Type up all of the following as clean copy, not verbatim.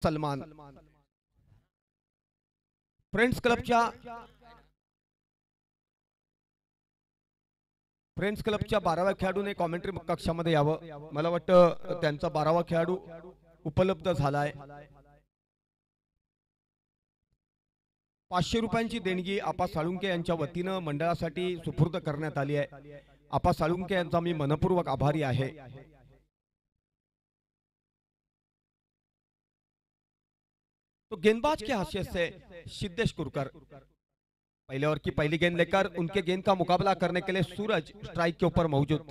Salman friends क्लबच्या 12व्या खेळाडूने commentary कक्षामध्ये यावं। मला वाटतं त्यांचा 12वा खेळाडू उपलब्ध झालाय। 500 रुपयांची देणगी आपा साळुंके यांच्या वतीनं मंडळासाठी सुपूर्द करण्यात आली आहे। आपा साळुंके यांचा मी मनपूर्वक आभारी आहे। तो गेंदबाज के हाशिए से सिद्धेश कुरकर पहले ओवर की पहली गेंद लेकर उनके गेंद का मुकाबला करने के लिए सूरज स्ट्राइक के ऊपर मौजूद।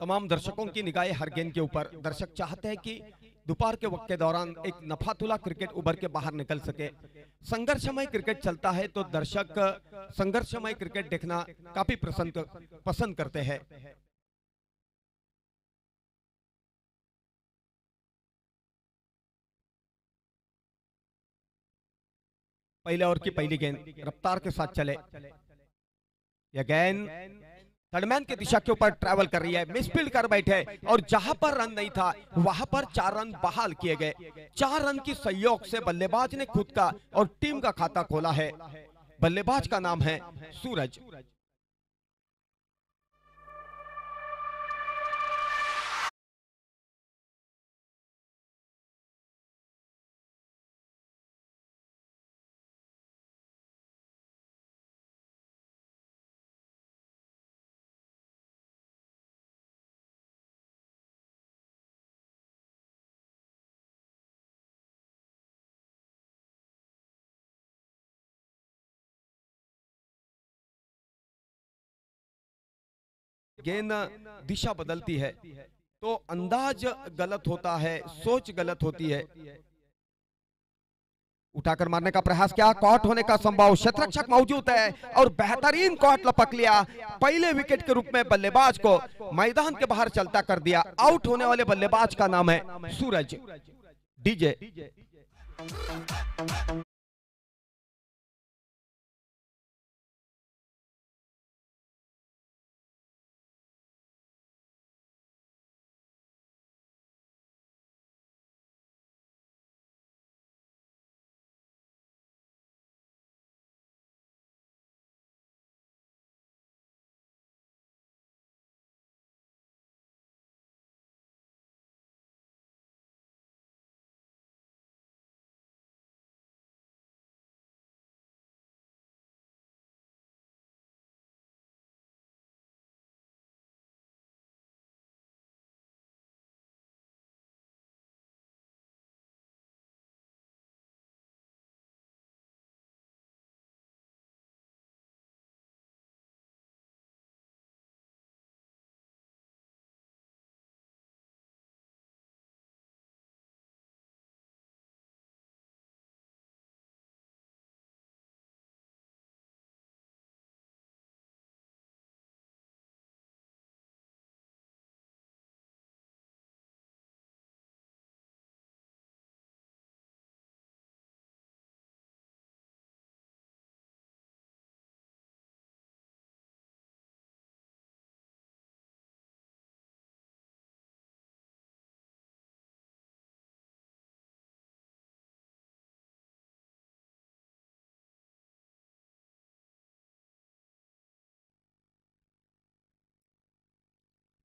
तमाम दर्शकों की निगाहें हर गेंद के ऊपर। दर्शक चाहते हैं कि दोपहर के वक्त के दौरान एक नफातुला क्रिकेट उभर के बाहर निकल सके। संघर्षमय क्रिकेट चलता है तो दर्शक संघर्षमय क्रिकेट देखना काफी पसंद करते हैं। पहले ओवर की पहली गेंद रफ्तार के साथ चले। यह गेंद थर्डमैन की दिशा के ऊपर ट्रैवल कर रही है, मिसफील्ड कर बैठे और जहां पर रन नहीं था वहां पर 4 रन बहाल किए गए। 4 रन की सहयोग से बल्लेबाज ने खुद का और टीम का खाता खोला है। बल्लेबाज का नाम है सूरज। गेंद दिशा बदलती है तो अंदाज गलत होता है, सोच गलत होती है। उठाकर मारने का प्रयास किया, कॉट होने का संभव, क्षेत्ररक्षक मौजूद है और बेहतरीन कॉट लपक लिया। पहले विकेट के रूप में बल्लेबाज को मैदान के बाहर चलता कर दिया। आउट होने वाले बल्लेबाज का नाम है सूरज। डीजे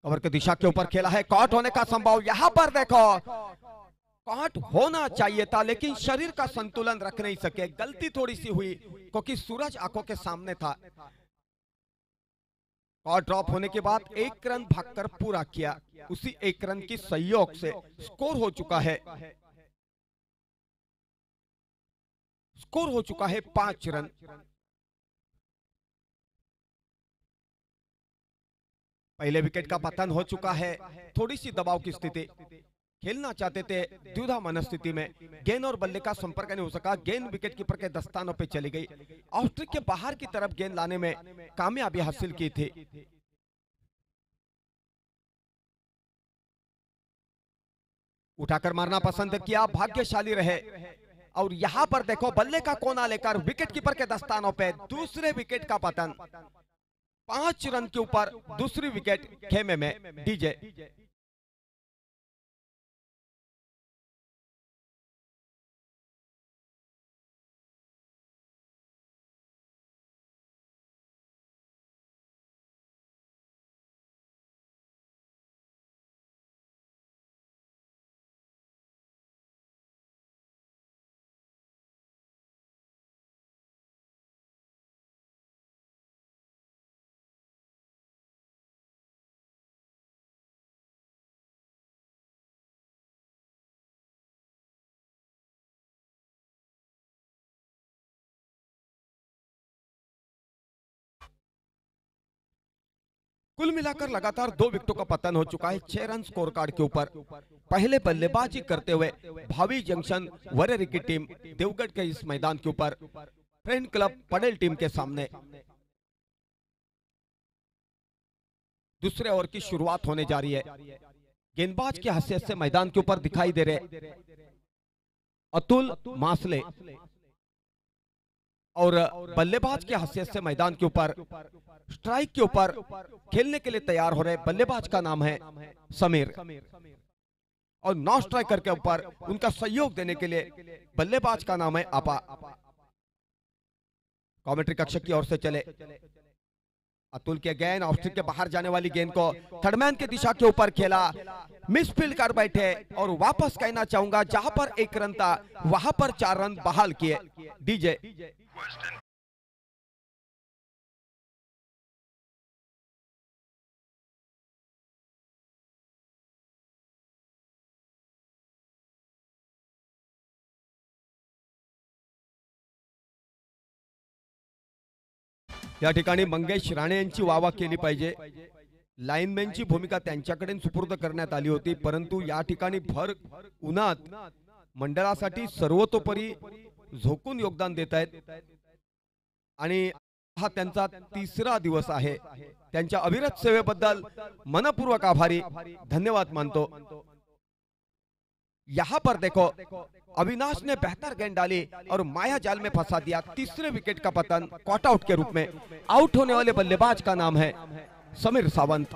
कवर की दिशा के ऊपर खेला है, कॉट होने का संभव। यहां पर देखो कॉट होना चाहिए था लेकिन शरीर का संतुलन रख नहीं सके, गलती थोड़ी सी हुई क्योंकि सूरज आंखों के सामने था। कॉट ड्रॉप होने के बाद 1 रन भागकर पूरा किया। उसी 1 रन की सहयोग से स्कोर हो चुका है 5 रन। पहले विकेट का पतन हो चुका है, थोड़ी सी दबाव की स्थिति। खेलना चाहते थे द्विधा मनस्थिति में, गेंद और बल्ले का संपर्क नहीं हो सका। गेंद विकेट कीपर के दस्तानों पे चली गई। ऑस्ट्रिक के बाहर की तरफ गेंद लाने में कामयाबी हासिल की थी। उठाकर मारना पसंद किया, भाग्यशाली रहे। और यहाँ पर देखो बल्ले का कोना लेकर विकेट कीपर के दस्तानों पे दूसरे विकेट का पतन। 5 रन के ऊपर दूसरी विकेट खेमे में डीजे। कुल मिलाकर लगातार 2 विकेटों का पतन हो चुका है 6 रन स्कोर कार्ड के ऊपर। पहले बल्लेबाजी करते हुए भावी जंक्शन वरेरी की टीम देवगढ़ के इस मैदान के ऊपर फ्रेंड क्लब पटेल टीम के सामने दूसरे ओवर की शुरुआत होने जा रही है। गेंदबाज की हैसियत से मैदान के ऊपर दिखाई दे रहे अतुल मासले और बल्लेबाज की हैसियत से मैदान के ऊपर स्ट्राइक के ऊपर खेलने के लिए तैयार हो रहे बल्लेबाज का नाम है समीर और नॉन स्ट्राइकर के ऊपर उनका सहयोग देने के लिए बल्लेबाज का नाम है आपा। कमेंट्री कक्ष की ओर से चले अतुल के गेंद ऑफ स्ट्रिक के बाहर जाने वाली गेंद को थर्डमैन की दिशा के ऊपर खेला, मिस फील्ड कर बैठे और वापस कहना चाहूंगा जहां पर 1 रन था वहां पर 4 रन बहाल किए डीजे। या ठिकाणी मंगेश राणे यांची वावा केली पाहिजे। लाईनमॅनची भूमिका त्यांच्याकडे सुपूर्द करण्यात आली होती, परंतु या ठिकाणी भर उन्हात मंडळासाठी सर्वतोपरी झोकून योगदान देत आहेत आणि हा त्यांचा 3रा दिवस आहे। त्यांच्या अविरत सेवेबद्दल मनपूर्वक आभारी धन्यवाद मानतो। यहाँ पर देखो अविनाश ने बेहतर गेंद डाली और माया जाल में फंसा दिया। 3रे विकेट का पतन कॉट आउट के रूप में। आउट होने वाले बल्लेबाज का नाम है समीर सावंत।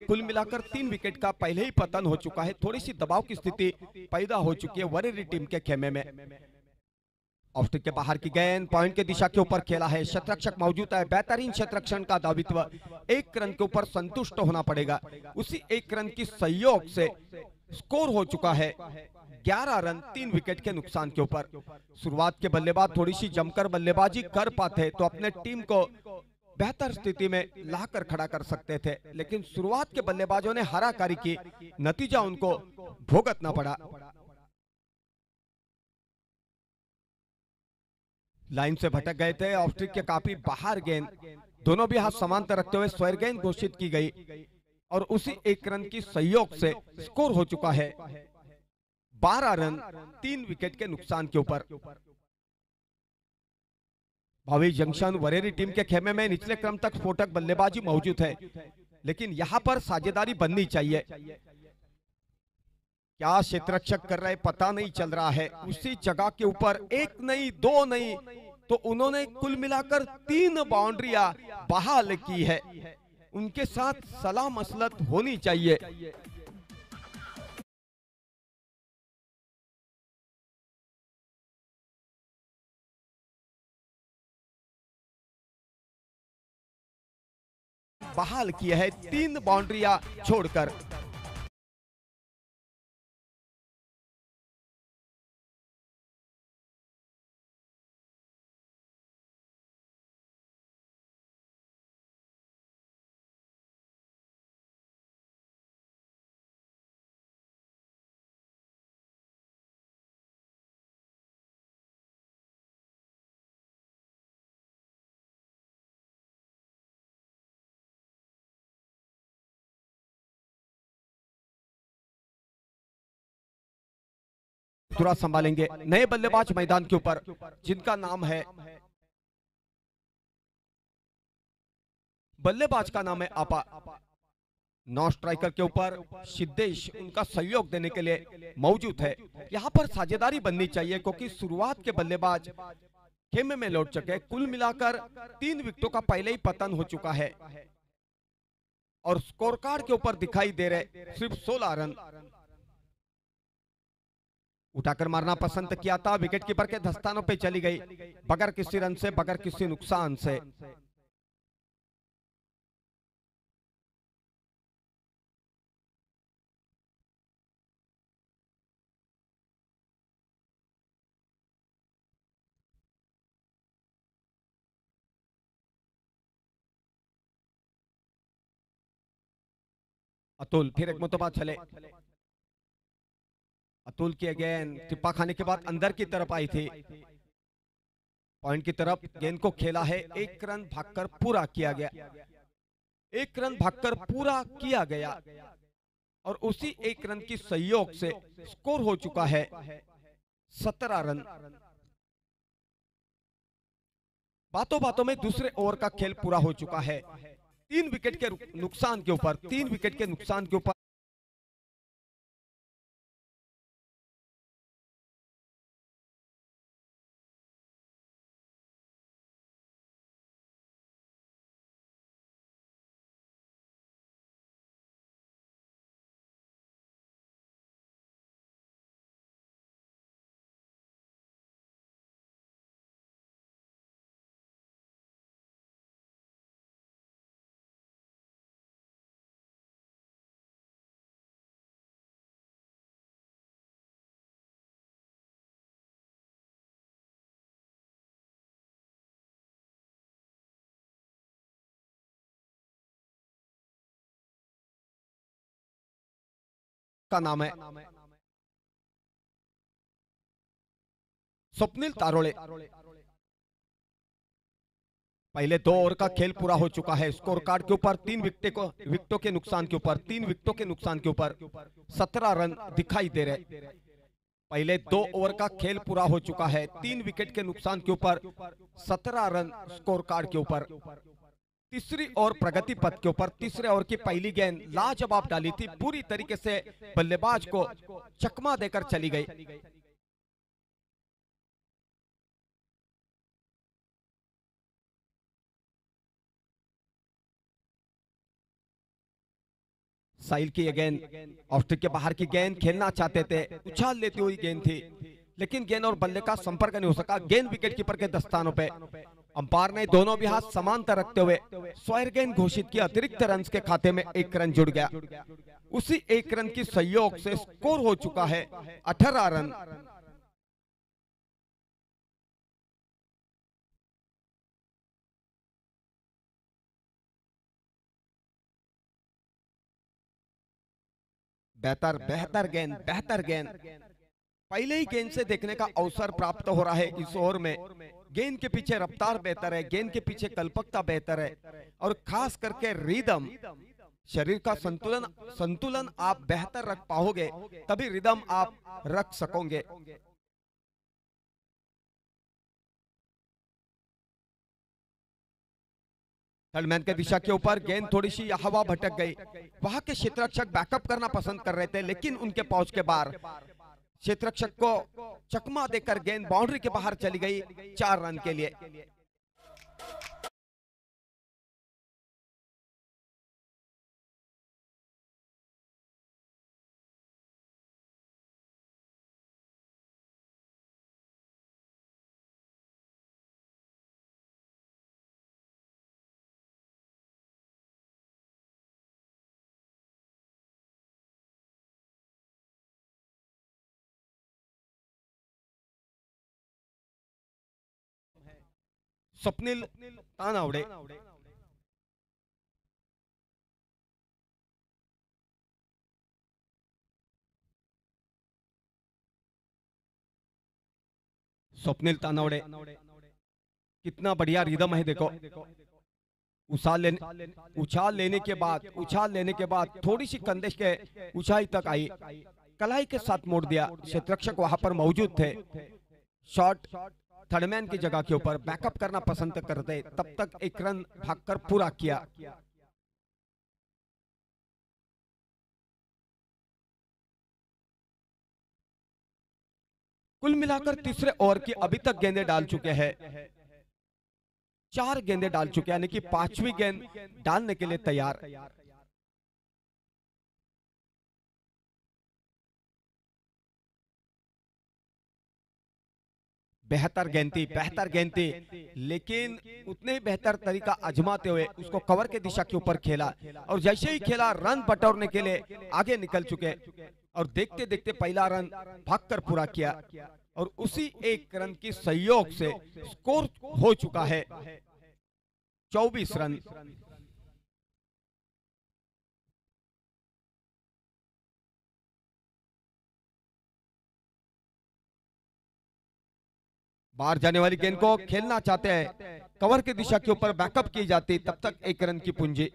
कुल मिलाकर 3 विकेट का पहले ही पतन हो चुका है। थोड़ी सी दबाव की स्थिति पैदा हो चुकी है वरेरी टीम के खेमे में। ऑफ स्टिक के बाहर की गेंद पॉइंट के दिशा के ऊपर खेला है, शतरक्षक मौजूद है। बेहतरीन शतरक्षण का दावित्व, 1 रन के ऊपर संतुष्ट होना पड़ेगा। उसी 1 रन की सहयोग से स्कोर हो चुका है 11 रन 3 विकेट के नुकसान के ऊपर। शुरुआत के बल्लेबाज थोड़ी सी जमकर बल्लेबाजी कर पाते तो अपने टीम को बेहतर स्थिति में लाकर खड़ा कर सकते थे, लेकिन शुरुआत के बल्लेबाजों ने हाराकारी की, नतीजा उनको भुगतना पड़ा। लाइन से भटक गए थे, ऑफ स्ट्रिक के काफी बाहर गेंद, दोनों भी हाथ समांतर रखते हुए स्क्वायर गेंद घोषित की गई और उसी 1 रन की सहयोग से स्कोर हो चुका है 12 रन 3 विकेट के नुकसान के ऊपर। भावी जंक्शन वरेरी टीम के खेमे में निचले क्रम तक स्फोटक बल्लेबाजी मौजूद है, लेकिन यहां पर साझेदारी बननी चाहिए। क्या क्षेत्ररक्षक कर रहे पता नहीं चल रहा है। उसी जगह के ऊपर 1 नहीं 2 नहीं तो उन्होंने कुल मिलाकर 3 बाउंड्रियां बहाल की है। उनके साथ सलाह मसलत होनी चाहिए। बहाल किया है 3 बाउंड्रियां छोड़कर। धुरा संभालेंगे। नए बल्लेबाज मैदान के ऊपर जिनका नाम है, बल्लेबाज का नाम है आपा। नौ स्ट्राइकर के ऊपर सिद्धेश उनका सहयोग देने के लिए मौजूद है। यहाँ पर साझेदारी बननी चाहिए क्योंकि शुरुआत के बल्लेबाज खेमे में लौट चुके। कुल मिलाकर 3 विकेटों का पहले ही पतन हो चुका है और स्कोर कार्ड के ऊपर दिखाई दे रहे सिर्फ 16 रन। उठाकर मारना पसंद किया था, विकेट कीपर के दस्तानों पे चली गई बगैर किसी रन से, बगैर किसी नुकसान से। अतुल फिर एक मुतबा चले। अतुल की अगेन टिप्पा खाने के बाद अंदर की तरफ आई थी, पॉइंट की तरफ गेंद को खेला है। 1 रन भागकर पूरा किया गया, 1 रन भागकर पूरा किया गया और उसी 1 रन की सहयोग से स्कोर हो चुका है 17 रन। बातों बातों में दूसरे ओवर का खेल पूरा हो चुका है। 3 विकेट के नुकसान के ऊपर, 3 विकेट के नुकसान के ऊपर का नाम है स्वप्निल तारोड़े। पहले 2 ओवर का खेल पूरा हो चुका है। स्कोर कार्ड के ऊपर 3 विकेटों के नुकसान के ऊपर, 3 विकेटों के नुकसान के ऊपर 17 रन दिखाई दे रहे। पहले 2 ओवर का खेल पूरा हो चुका है। 3 विकेट के नुकसान के ऊपर 17 रन स्कोर कार्ड के ऊपर। तीसरी ओवर प्रगति पथ के ऊपर तीसरे ओवर की पहली गेंद लाजवाब डाली थी, पूरी तरीके से बल्लेबाज को चकमा देकर चली गई। साहिल की ये गेंद ऑफ स्टिक के बाहर की गेंद खेलना चाहते थे, उछाल लेती हुई गेंद थी, लेकिन गेंद और बल्ले का संपर्क नहीं हो सका। गेंद विकेट कीपर के दस्तानों पे। अंपायर ने दोनों भी हाथ समांतर रखते हुए स्क्वायर गेंद घोषित किया। अतिरिक्त रन के खाते में 1 रन जुड़ गया। उसी 1 रन की सहयोग से स्कोर हो चुका है 18 रन। बेहतर गेंद, बेहतर गेंद। पहले ही गेंद से देखने का अवसर प्राप्त हो रहा है इस ओवर में। गेंद के पीछे रफ्तार बेहतर है, गेंद के पीछे कल्पकता बेहतर है और खास करके रिदम, शरीर का संतुलन आप बेहतर रख पाओगे तभी रिदम आप रख सकोगे। थर्डमैन के दिशा के ऊपर गेंद थोड़ी सी हवा भटक गई। वहां के क्षेत्ररक्षक बैकअप करना पसंद कर रहे थे, लेकिन उनके पहुंच के बाहर क्षेत्ररक्षक को चकमा देकर गेंद बाउंड्री के बाहर चली गई 4 रन के लिए। स्वप्निल तानावड़े। स्वप्निल तानावड़े कितना बढ़िया रिदम है, देखो। उछाल लेने के बाद थोड़ी सी कंधे के ऊंचाई तक आई। कलाई के साथ मोड़ दिया। क्षेत्ररक्षक वहां पर मौजूद थे। शॉट थर्डमैन की जगह के ऊपर बैकअप करना पसंद करते, तब तक एक रन भागकर पूरा किया। कुल मिलाकर तीसरे ओवर की अभी तक गेंदें डाल चुके हैं। 4 गेंदें डाल चुके हैं, यानी कि 5वीं गेंद डालने के लिए तैयार। बेहतर गेंद थी, लेकिन उतने ही बेहतर तरीका आजमाते हुए उसको कवर के दिशा के ऊपर खेला, और जैसे ही खेला रन बटोरने के लिए आगे निकल चुके, और देखते देखते पहला रन भागकर पूरा किया, और उसी एक रन की सहयोग से स्कोर हो चुका है 24 रन। बाहर जाने वाली गेंद को खेलना चाहते हैं, कवर की दिशा के ऊपर बैकअप की जाती, तब तक 1 रन की पूंजी।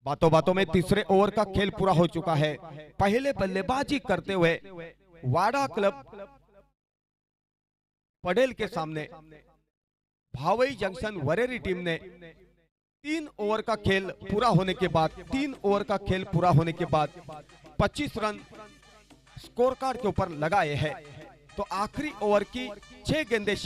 बातों बातों में तीसरे ओवर का खेल पूरा हो चुका है। पहले बल्लेबाजी करते हुए वाडा क्लब पटेल के सामने भावई जंक्शन वरेरी टीम ने 3 ओवर का खेल पूरा होने के बाद 25 रन स्कोर कार्ड के ऊपर लगाए हैं। तो आखिरी ओवर की 6 गेंदें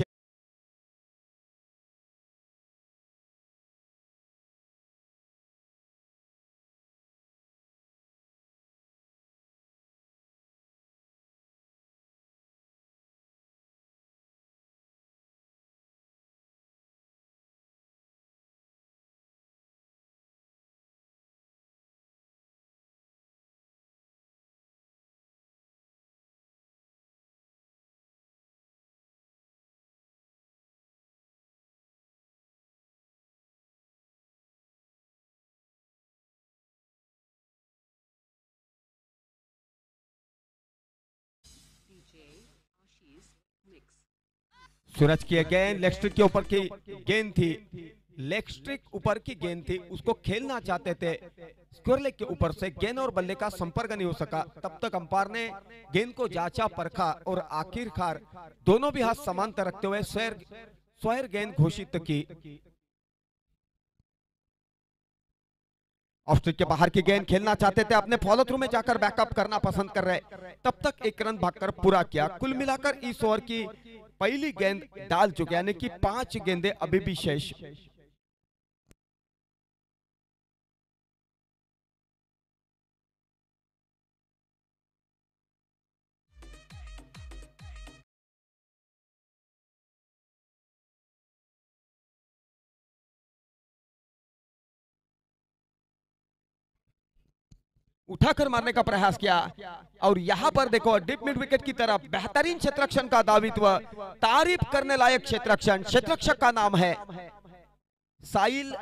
सूरज की गेंद लेग स्ट्रिक के ऊपर की गेंद थी, लेग स्ट्रिक ऊपर की गेंद थी, उसको खेलना चाहते थे। स्क्वायर लेग के ऊपर से गेंद और बल्ले का संपर्क नहीं हो सका। तब तक अंपायर ने गेंद को जांचा परखा और आखिरकार दोनों भी हाथ समांतर रखते हुए स्क्वायर गेंद घोषित की। ऑफ स्ट्रिक के बाहर की गेंद खेलना चाहते थे, अपने फॉलो थ्रू में जाकर बैकअप करना पसंद कर रहे, तब तक 1 रन भागकर पूरा किया। कुल मिलाकर इस ओवर की पहली गेंद डाल चुके, यानी कि 5 गेंदें अभी भी शेष। उठाकर मारने का प्रयास किया, और यहां पर देखो डीप मिड विकेट की तरफ बेहतरीन क्षेत्ररक्षण का दावित्व, तारीफ करने लायक क्षेत्ररक्षण। क्षेत्ररक्षक का नाम है साहिल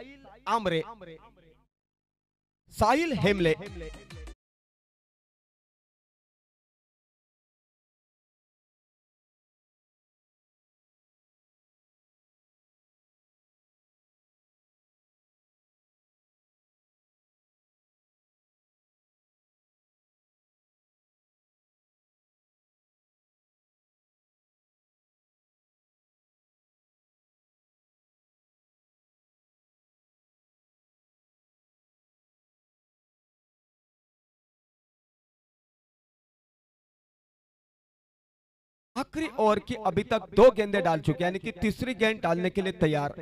आमरे, साहिल हेमले। आखिरी ओवर की अभी तक 2 गेंदें डाल चुके, यानी कि तीसरी गेंद डालने के लिए तैयार।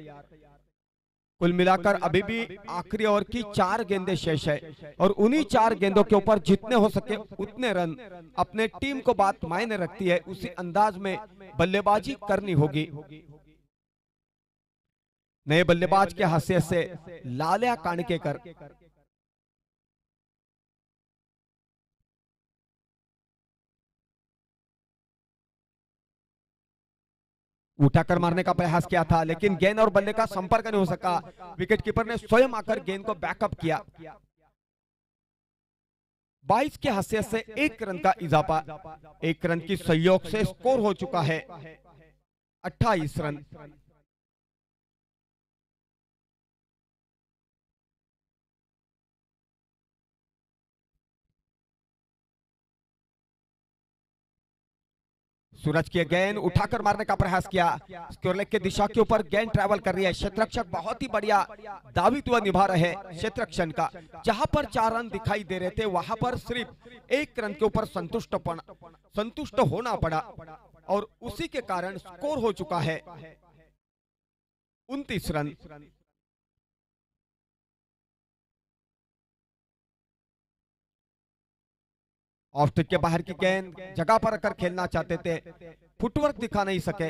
कुल मिलाकर अभी भी आखिरी ओवर की 4 गेंदें शेष है, और उन्हीं 4 गेंदों के ऊपर जितने हो सके उतने रन अपने टीम को बात मायने रखती है, उसी अंदाज में बल्लेबाजी करनी होगी। नए बल्लेबाज के हैसियत से लाल्या काणकेकर उठाकर मारने का प्रयास किया था, लेकिन गेंद और बल्ले का संपर्क नहीं हो सका। विकेटकीपर ने स्वयं आकर गेंद को बैकअप किया। 22 के हैसियत से 1 रन का इजाफा, 1 रन की सहयोग से स्कोर हो चुका है 28 रन। सूरज की गेंद उठाकर मारने का प्रयास किया, स्क्वायर लेग के दिशा के ऊपर गेंद ट्रैवल कर रही है। क्षेत्ररक्षक बहुत ही बढ़िया दावित्व निभा रहे क्षेत्ररक्षण का। जहां पर 4 रन दिखाई दे रहे थे वहां पर सिर्फ 1 रन के ऊपर संतुष्ट होना पड़ा और उसी के कारण स्कोर हो चुका है 29 रन। ऑफ स्टिक के बाहर की गेंद जगह पर रखकर खेलना चाहते थे, फुटवर्क दिखा नहीं सके।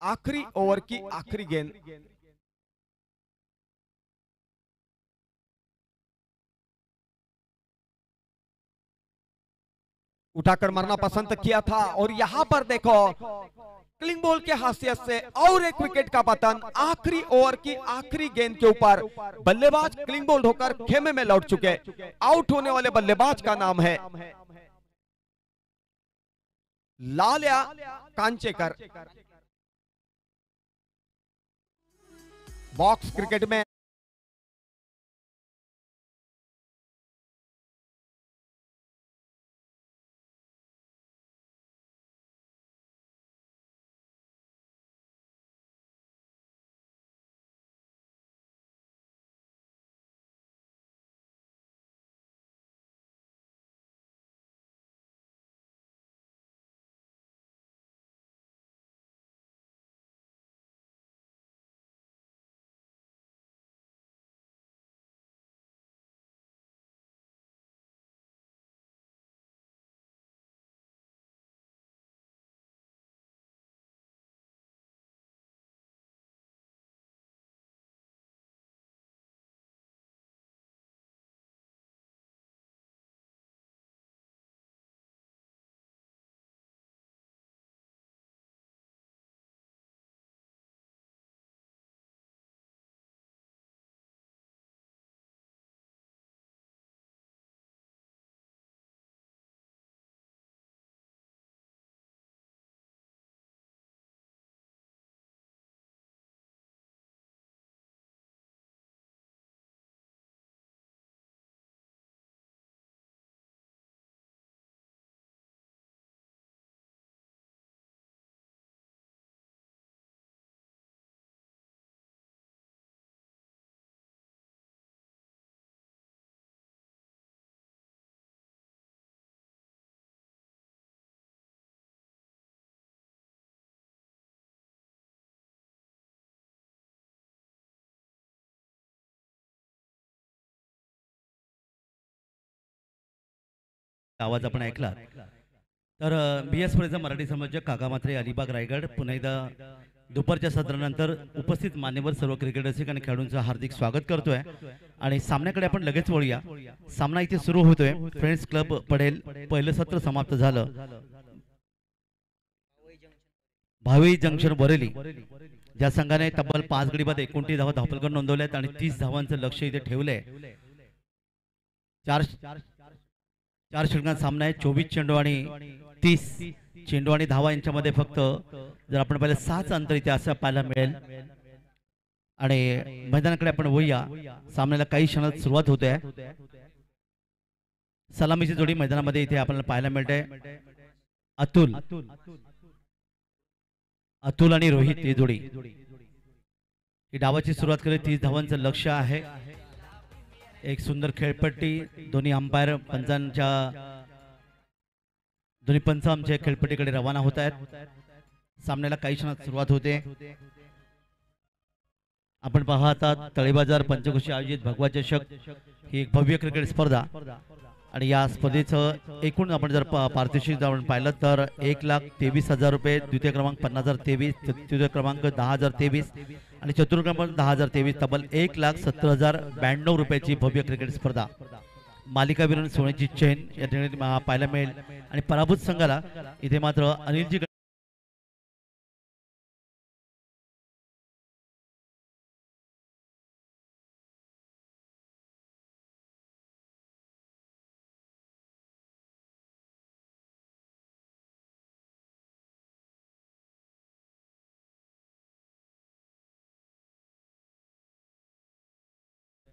आखिरी ओवर की आखिरी गेंद। उठाकर मारना पसंद किया था और यहां पर देखो क्लिंग बॉल के हासियत से और एक विकेट का पतन। आखिरी ओवर की आखिरी गेंद के ऊपर बल्लेबाज क्लिंग बॉल होकर खेमे में लौट चुके। आउट होने वाले बल्लेबाज का नाम है लाल्या कांचेकर। बॉक्स क्रिकेट में आवाज आपण ऐकला तर BS पुणेचा मराठी समाज काका मात्रे अलिबाग रायगड पुन्हा एकदा दुपारच्या सत्रानंतर उपस्थित मान्यवर सर्व क्रिकेटर्स आणि खेळाडूंचं हार्दिक स्वागत करतोय आणि सामन्याकडे आपण लगेच वळूया। सामना इथे सुरू होतोय। फ्रेंड्स क्लब पडेल पहिलं सत्र समाप्त झालं। भावी जंक्शन बरेली ज्या संघाने तब्बल 5 गडी बाद 29 धावा धावफलक नोंदवल्यात आणि 30 धावांचं लक्ष्य इथे ठेवलंय। चार षटकांचा सामना आहे। 24 चेंडू आणि 30 चेंडू आणि धावा यांच्यामध्ये फक्त जर आपण पाहिलं 6 अंतर इथे असं पाहायला मिळेल। आणि मैदानाकडे आपण वळूया। सामन्याला काही क्षणात सुरुवात होते। सलामीची जोडी मैदानामध्ये इथे आपल्याला पाहायला मिळते। अतुल आणि रोहित ही जोडी ही डावाची सुरुवात केली। 30 धावांचं लक्ष्य आहे। एक सुंदर खेळपट्टी दोन्ही अंपायर पंचांच्या दोन्ही पंच आमच्या खेळपट्टीकडे रवाना होत आहेत। सामन्याला काही क्षणात सुरुवात होते। आपण पाहता तळेबाजार पंचकोशी आयोजित भगवा चषक ही एक भव्य क्रिकेट स्पर्धा आणि या स्पर्धेचं एकूण आपण जर पारितोषिक आपण पाहिलं तर 1,23,000 रुपये, द्वितीय क्रमांक 50,023, तृतीय क्रमांक 10,023 आणि चतुर्थ क्रमांक 10,023, तब्बल 1,70,092 रुपयाची भव्य क्रिकेट स्पर्धा। मालिकावीर सोन्याची चेन या ठिकाणी पाहायला मिळेल आणि पराभूत संघाला इथे मात्र अनिलजी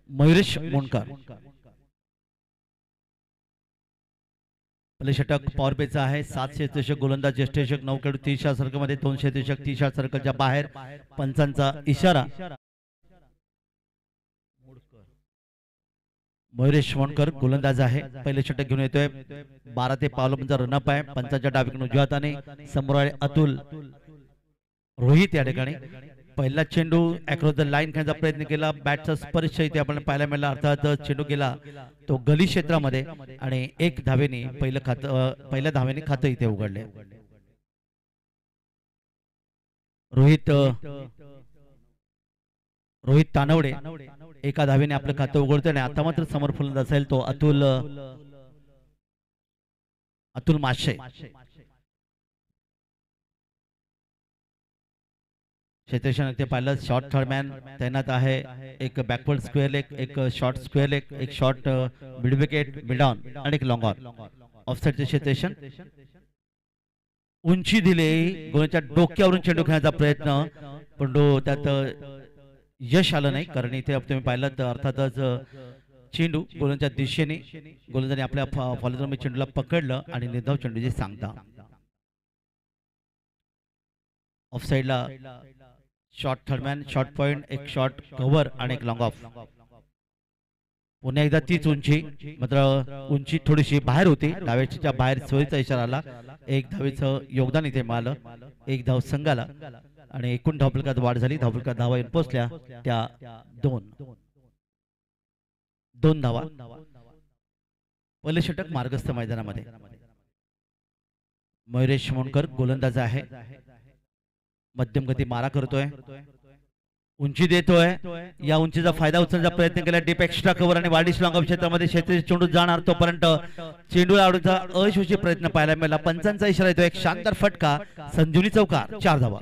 मयुरेश मोनकर पहिले षटक पॉवर प्लेचा आहे. 7 क्षेत्ररक्षक गोलंदाज, ज्येष्ठरक्षक 9 खेळाडू 30 सर्कलमध्ये, 2 क्षेत्ररक्षक 30 सर्कलच्या बाहेर. पंचांचा इशारा. मयुरेश मोणकर गोलंदाज आहे. पहिले षटक घेऊन येतोय. 12 ते पावलांचा रनअप आहे. पंचांच्या डावीकडून उजव्या हाताने समोर आहे अतुल. रोहित या ठिकाणी पहिला चेंडू अक्रॉस द लाईन खेळण्याचा प्रयत्न केला. बॅटचा स्पर्श इथे आपण पाहायला मिळाला. अर्थात चेंडू गेला तो गली क्षेत्रामध्ये आणि एक धावेने पहिल्या धावेने खातं इथे उघडले. रोहित तानवडे एका धावेने आपलं खातं उघडतोय आणि आता मात्र समोर फलंदाज असेल तो अतुल माशे. क्षेत्ररक्षण ते पाहिलं. शॉर्ट थर्डमॅन तैनात आहे. एक बॅकवर्ड स्क्वेअर लेग, एक शॉर्ट स्क्वेअर लेग, एक short mid wicket, mid on आणि एक लॉंग ऑन. ऑफसाईडचे क्षेत्ररक्षण. उंची दिली, गोलच्या डोक्यावरून चेंडू खेळण्याचा प्रयत्न पण त्यात यश आलं नाही. कारण इथे तुम्ही पाहिलं तर अर्थातच चेंडू गोलंदाजच्या दिशेने गोलंदाजाने आपल्या फलंदाज चेंडूला पकडलं आणि निर्धाव चेंडूची सांगता. ऑफसाईडला शॉर्ट थर्डमॅन, शॉर्ट पॉइंट, एक शॉर्ट कव्हर आणि एक लॉंग ऑफ. पुन्हा एकदा तीच उंची, मात्र उंची थोडीशी बाहेर होती. डाव्याच्या बाहेर सोयीचा इशारा आला. एक धावेचं योगदान इथे मिळालं. एक धाव संघाला आणि एकूण धावफलकात वाढ झाली. धावफलकात धावा येऊन पोहोचल्या त्या दोन धावा. पहिले षटक मार्गस्थ मैदानामध्ये. मयुरेश मोणकर गोलंदाज आहे. मध्यम गती मारा करतोय, उंची देतोय. या उंचीचा फायदा उचलण्याचा प्रयत्न केला. डीप एक्स्ट्रा कव्हर आणि वाढीस लॉंग ऑफ क्षेत्रामध्ये क्षेत्रीय चेंडू जाणार तोपर्यंत चेंडूला आवडीचा अयशस्वी प्रयत्न पाहायला मिळाला. पंचांचा इशारा येतो. एक शानदार फटका. संजीवनी चौकार. 4 धावा.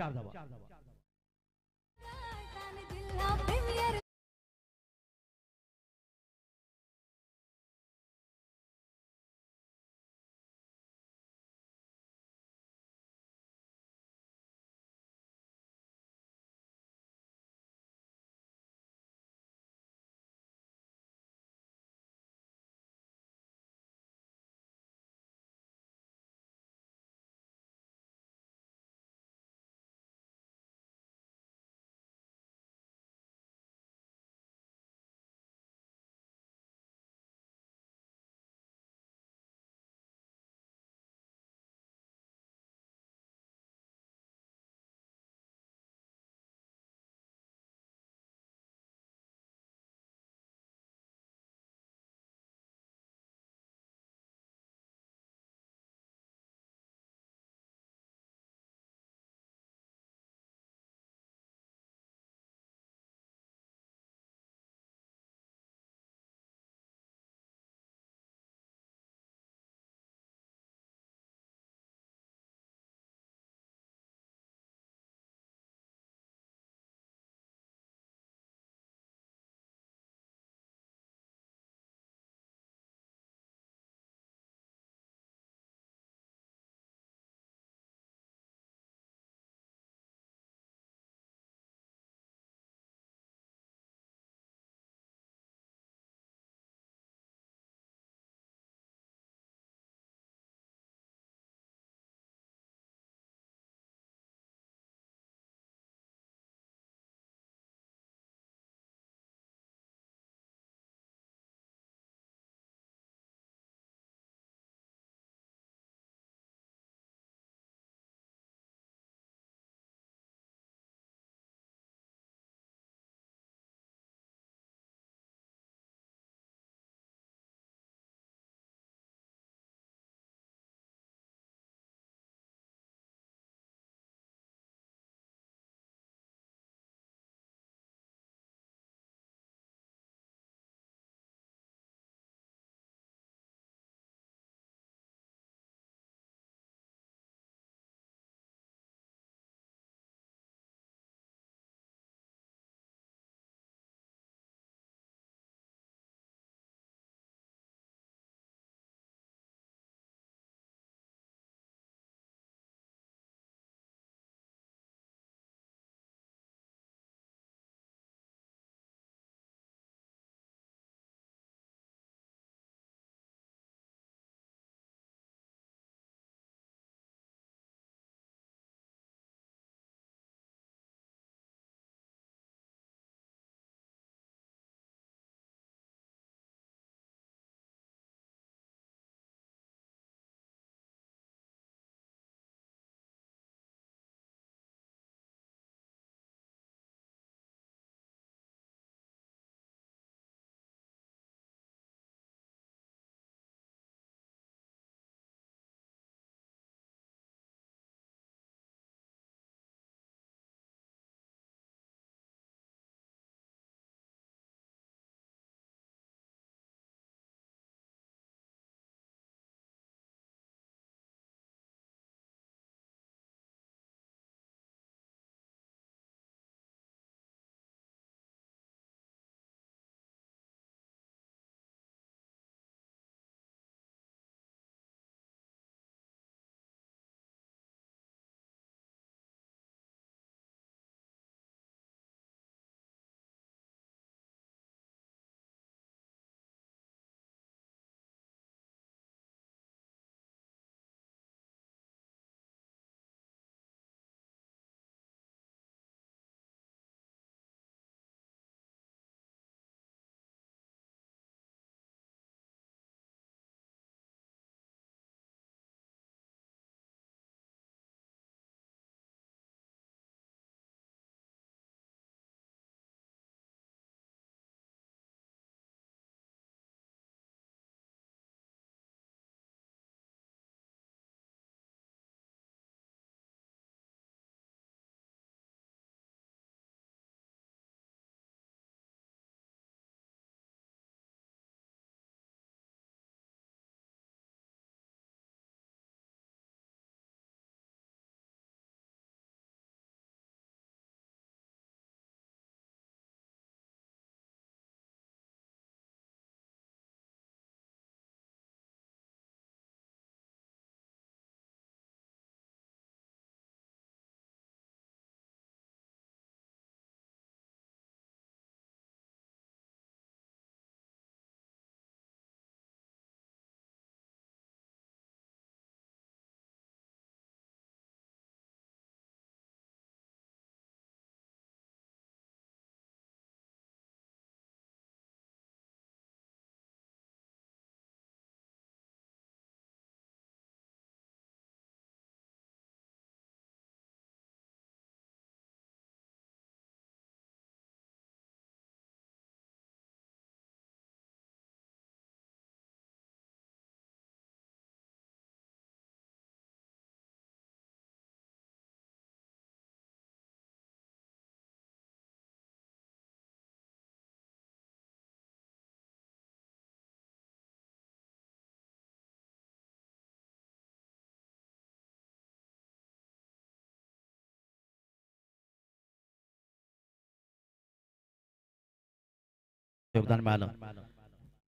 योगदान मिळालं.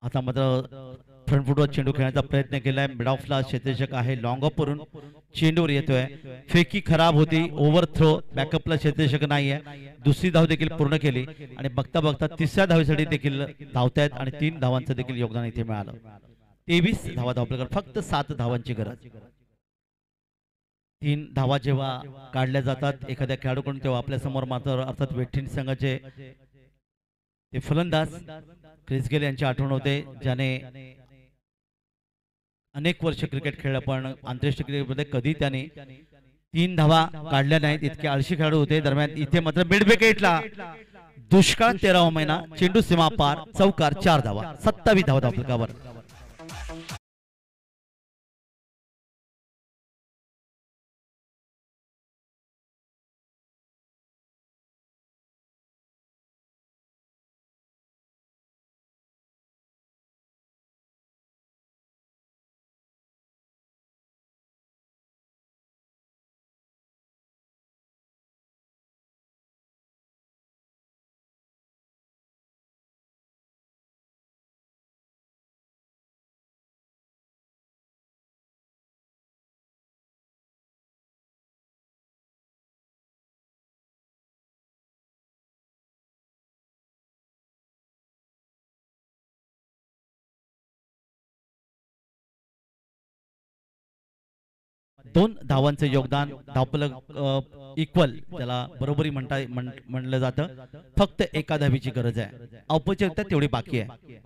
आता मात्र फ्रंट फुटवर चेंडू खेळण्याचा प्रयत्न केलाय. मिड ऑफला क्षेत्ररक्षक आहे, लॉंग ऑफ वरून चेंडूवर येतोय. फेकी खराब होती, ओव्हर थ्रो. बॅकअपला क्षेत्ररक्षक नाहीये. दुसरी धाव देखील पूर्ण केली आणि बघता बघता तिसऱ्या धावेसाठी देखील धावतायत आणि 3 धावांचं देखील योगदान इथे मिळालं. 23 धावा धावपल्याकडे फक्त 7 धावांची गरज. 3 धावा जेव्हा काढल्या जातात एखाद्या खेळाडूकडून तेव्हा आपल्या समोर मात्र अर्थात वेस्टइंड संघाचे ते फलंदाज क्रिस गेल यांची आठवण होते, ज्याने अनेक वर्ष क्रिकेट खेळलं पण आंतरराष्ट्रीय क्रिकेटमध्ये कधी त्याने 3 धावा काढल्या नाहीत. इतके आळशी खेळाडू होते. दरम्यान इथे मात्र मिड विकेटला दुष्काळ 13वा महिना, चेंडू सीमा पार, चौकार, 4 धावा, 27 धावा धावपलकावर. दोन धावांचे योगदान, धावफलक इक्वल त्याला बरोबरी म्हणलं जातं. फक्त एका धावीची गरज आहे. औपचारिकता तेवढी बाकी आहे.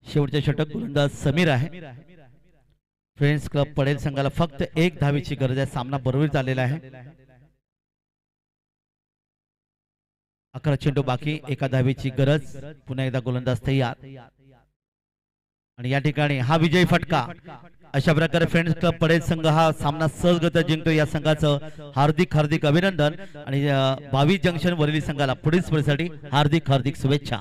शेवटचे षटक गोलंदाज समीर आहे. फ्रेंड्स क्लब पडेल संघाला फक्त 1 धावीची गरज आहे. सामना बरोबर झालेला आहे. 11 चेंडू बाकी, 1 धावीची गरज. पुन्हा एकदा गोलंदाज तयार आणि या ठिकाणी हा विजयी फटका. अशा प्रकारे फ्रेंड्स क्लब पडेल संघ हा सामना सहजगत्या जिंकतो. या संघाचं हार्दिक हार्दिक अभिनंदन आणि 22 जंक्शन वरील संघाला पुढील स्पर्धेसाठी हार्दिक हार्दिक शुभेच्छा.